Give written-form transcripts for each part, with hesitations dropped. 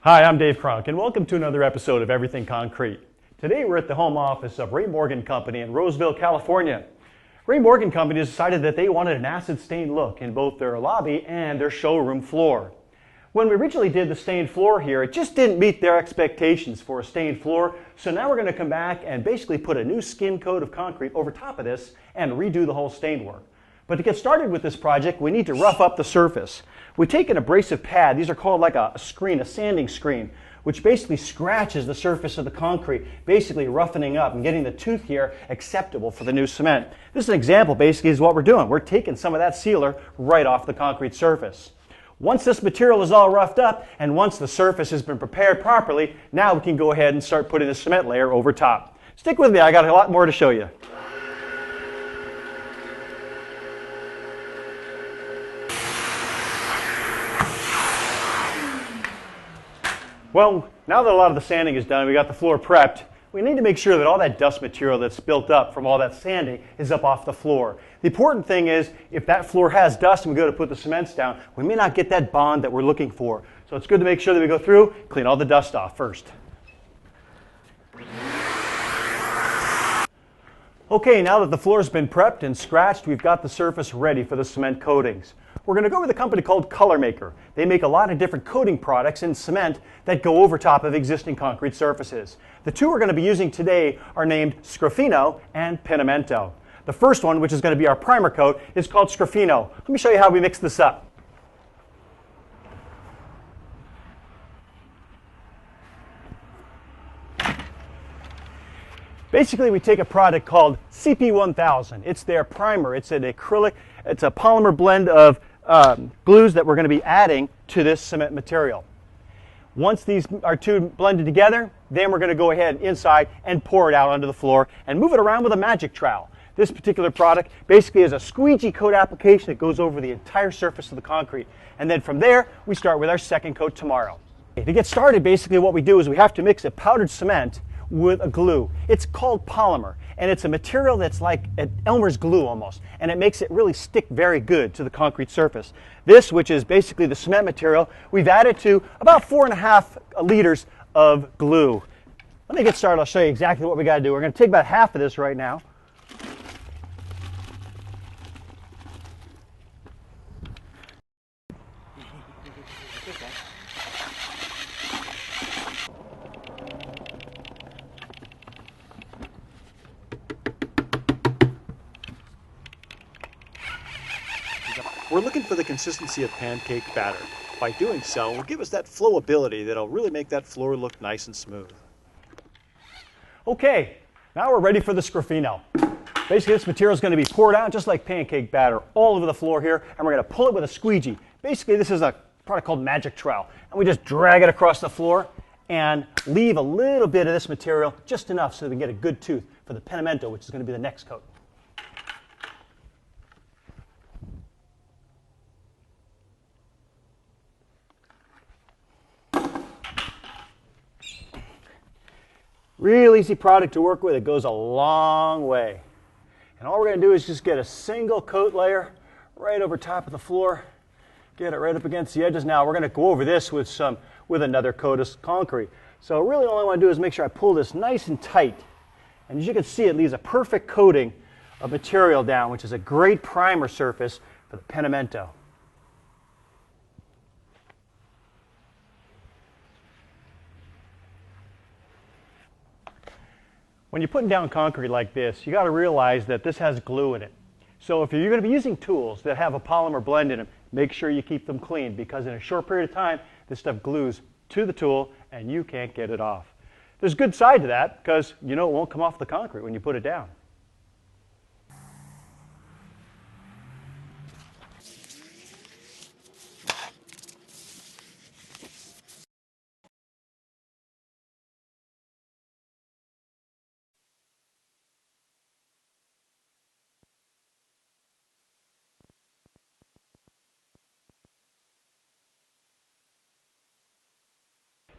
Hi, I'm Dave Cronk, and welcome to another episode of Everything Concrete. Today we're at the home office of Ray Morgan Company in Roseville, California. Ray Morgan Company decided that they wanted an acid stain look in both their lobby and their showroom floor. When we originally did the stained floor here, it just didn't meet their expectations for a stained floor, so now we're going to come back and basically put a new skin coat of concrete over top of this and redo the whole stain work. But to get started with this project, we need to rough up the surface. We take an abrasive pad, these are called like a screen, a sanding screen, which basically scratches the surface of the concrete, basically roughening up and getting the tooth here acceptable for the new cement. This is an example basically is what we're doing. We're taking some of that sealer right off the concrete surface. Once this material is all roughed up and once the surface has been prepared properly, now we can go ahead and start putting the cement layer over top. Stick with me, I got a lot more to show you. Well, now that a lot of the sanding is done, we got the floor prepped, we need to make sure that all that dust material that's built up from all that sanding is up off the floor. The important thing is, if that floor has dust and we go to put the cements down, we may not get that bond that we're looking for. So it's good to make sure that we go through, clean all the dust off first. Okay, now that the floor's been prepped and scratched, we've got the surface ready for the cement coatings. We're going to go with a company called Color Maker. They make a lot of different coating products in cement that go over top of existing concrete surfaces. The two we're going to be using today are named Scrofino and Penamento. The first one, which is going to be our primer coat, is called Scrofino. Let me show you how we mix this up. Basically, we take a product called CP1000. It's their primer. It's an acrylic, it's a polymer blend of glues that we're going to be adding to this cement material. Once these are two blended together, then we're going to go ahead inside and pour it out onto the floor and move it around with a magic trowel. This particular product basically is a squeegee coat application that goes over the entire surface of the concrete. And then from there, we start with our second coat tomorrow. To get started, basically what we do is we have to mix a powdered cement with a glue. It's called polymer, and it's a material that's like an Elmer's glue almost, and it makes it really stick very good to the concrete surface. This, which is basically the cement material, we've added to about 4.5 liters of glue. Let me get started. I'll show you exactly what we got to do. We're going to take about half of this right now. We're looking for the consistency of pancake batter. By doing so, will give us that flowability that'll really make that floor look nice and smooth. Okay, now we're ready for the Scrofino. Basically, this material is going to be poured out just like pancake batter all over the floor here, and we're going to pull it with a squeegee. Basically, this is a product called magic trowel, and we just drag it across the floor and leave a little bit of this material, just enough so that we get a good tooth for the Penamento, which is going to be the next coat. Real easy product to work with. It goes a long way. And all we're going to do is just get a single coat layer right over top of the floor. Get it right up against the edges. Now we're going to go over this with another coat of concrete. So really all I want to do is make sure I pull this nice and tight. And as you can see, it leaves a perfect coating of material down, which is a great primer surface for the Penamento. When you're putting down concrete like this, you got to realize that this has glue in it. So if you're going to be using tools that have a polymer blend in them, make sure you keep them clean, because in a short period of time, this stuff glues to the tool and you can't get it off. There's a good side to that, because you know it won't come off the concrete when you put it down.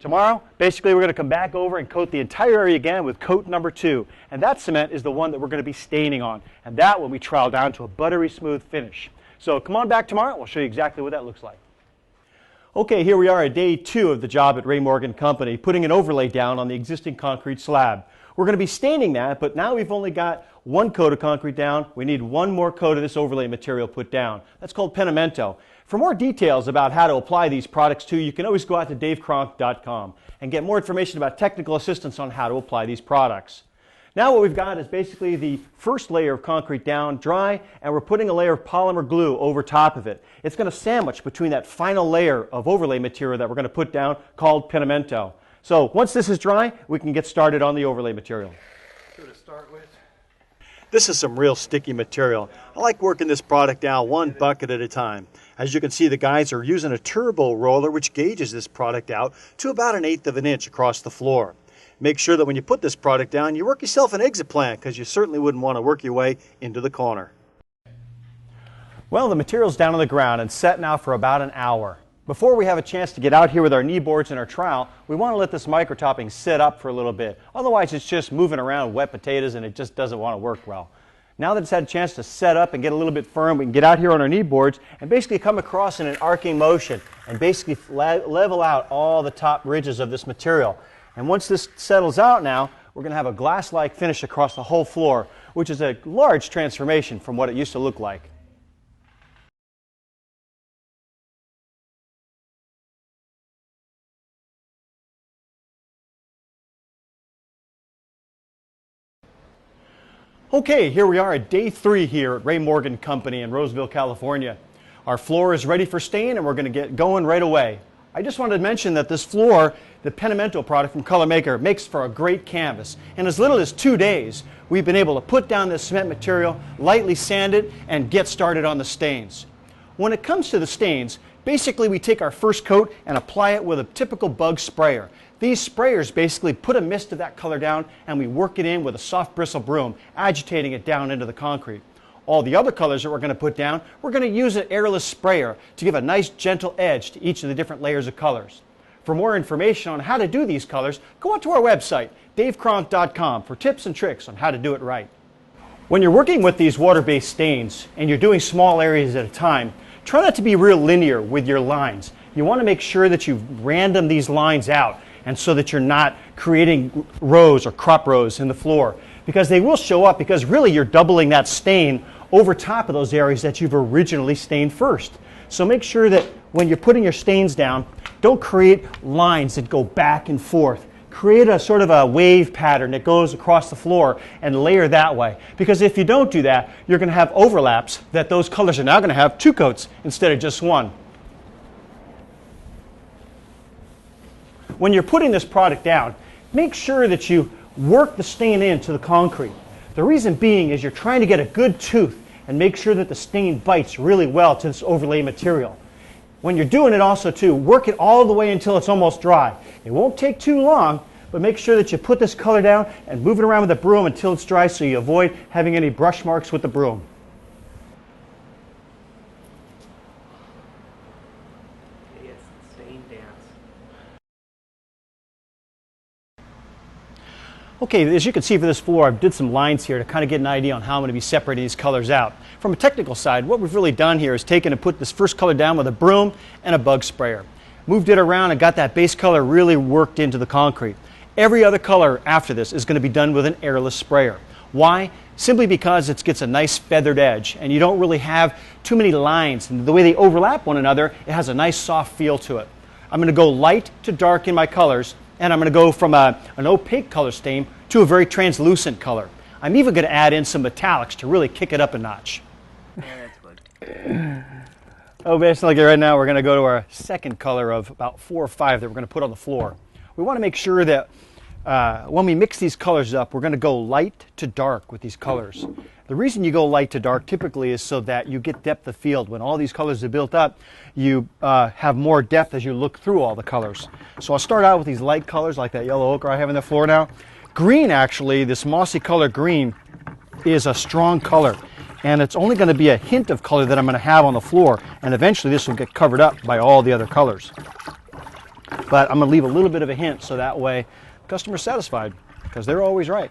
Tomorrow, basically, we're going to come back over and coat the entire area again with coat number 2. And that cement is the one that we're going to be staining on. And that will be troweled down to a buttery smooth finish. So come on back tomorrow. We'll show you exactly what that looks like. Okay, here we are at day 2 of the job at Ray Morgan Company, putting an overlay down on the existing concrete slab. We're going to be staining that, but now we've only got 1 coat of concrete down. We need 1 more coat of this overlay material put down. That's called pentimento. For more details about how to apply these products to you can always go out to davecronk.com and get more information about technical assistance on how to apply these products. Now what we've got is basically the first layer of concrete down, dry, and we're putting a layer of polymer glue over top of it. It's going to sandwich between that final layer of overlay material that we're going to put down called pentimento. So once this is dry, we can get started on the overlay material. So to start with, this is some real sticky material. I like working this product down 1 bucket at a time. As you can see, the guys are using a turbo roller which gauges this product out to about 1/8 of an inch across the floor. Make sure that when you put this product down, you work yourself an exit plan, because you certainly wouldn't want to work your way into the corner. Well, the material's down on the ground and set now for about an hour. Before we have a chance to get out here with our knee boards and our trowel, we want to let this micro topping sit up for a little bit. Otherwise, it's just moving around wet potatoes and it just doesn't want to work well. Now that it's had a chance to set up and get a little bit firm, we can get out here on our knee boards and basically come across in an arcing motion and basically level out all the top ridges of this material. And once this settles out now, we're going to have a glass-like finish across the whole floor, which is a large transformation from what it used to look like. Okay, here we are at day 3 here at Ray Morgan Company in Roseville, California. Our floor is ready for stain and we're going to get going right away. I just wanted to mention that this floor, the pentimento product from Color Maker, makes for a great canvas. In as little as 2 days, we've been able to put down this cement material, lightly sand it, and get started on the stains. When it comes to the stains, basically we take our first coat and apply it with a typical bug sprayer. These sprayers basically put a mist of that color down and we work it in with a soft bristle broom, agitating it down into the concrete. All the other colors that we're going to put down, we're going to use an airless sprayer to give a nice gentle edge to each of the different layers of colors. For more information on how to do these colors, go out to our website, davecronk.com, for tips and tricks on how to do it right. When you're working with these water-based stains and you're doing small areas at a time, try not to be real linear with your lines. You want to make sure that you random these lines out, and so that you're not creating rows or crop rows in the floor, because they will show up, because really you're doubling that stain over top of those areas that you've originally stained first. So make sure that when you're putting your stains down, don't create lines that go back and forth. Create a sort of a wave pattern that goes across the floor and layer that way, because if you don't do that, you're going to have overlaps that those colors are now going to have 2 coats instead of just 1. When you're putting this product down, make sure that you work the stain into the concrete. The reason being is you're trying to get a good tooth and make sure that the stain bites really well to this overlay material. When you're doing it also too, work it all the way until it's almost dry. It won't take too long, but make sure that you put this color down and move it around with the broom until it's dry so you avoid having any brush marks with the broom. Okay, as you can see for this floor, I did some lines here to kind of get an idea on how I'm going to be separating these colors out. From a technical side, what we've really done here is taken and put this first color down with a broom and a bug sprayer. Moved it around and got that base color really worked into the concrete. Every other color after this is going to be done with an airless sprayer. Why? Simply because it gets a nice feathered edge and you don't really have too many lines. And the way they overlap one another, it has a nice soft feel to it. I'm going to go light to dark in my colors, and I'm going to go from an opaque color stain to a very translucent color. I'm even going to add in some metallics to really kick it up a notch. Yeah, that's good. Oh, basically right now we're going to go to our second color of about 4 or 5 that we're going to put on the floor. We want to make sure that when we mix these colors up, we're going to go light to dark with these colors. The reason you go light to dark typically is so that you get depth of field. When all these colors are built up, you have more depth as you look through all the colors. So I'll start out with these light colors like that yellow ochre I have on the floor now. Green, actually, this mossy color green, is a strong color. And it's only going to be a hint of color that I'm going to have on the floor. And eventually this will get covered up by all the other colors. But I'm going to leave a little bit of a hint so that way the customer's satisfied, because they're always right.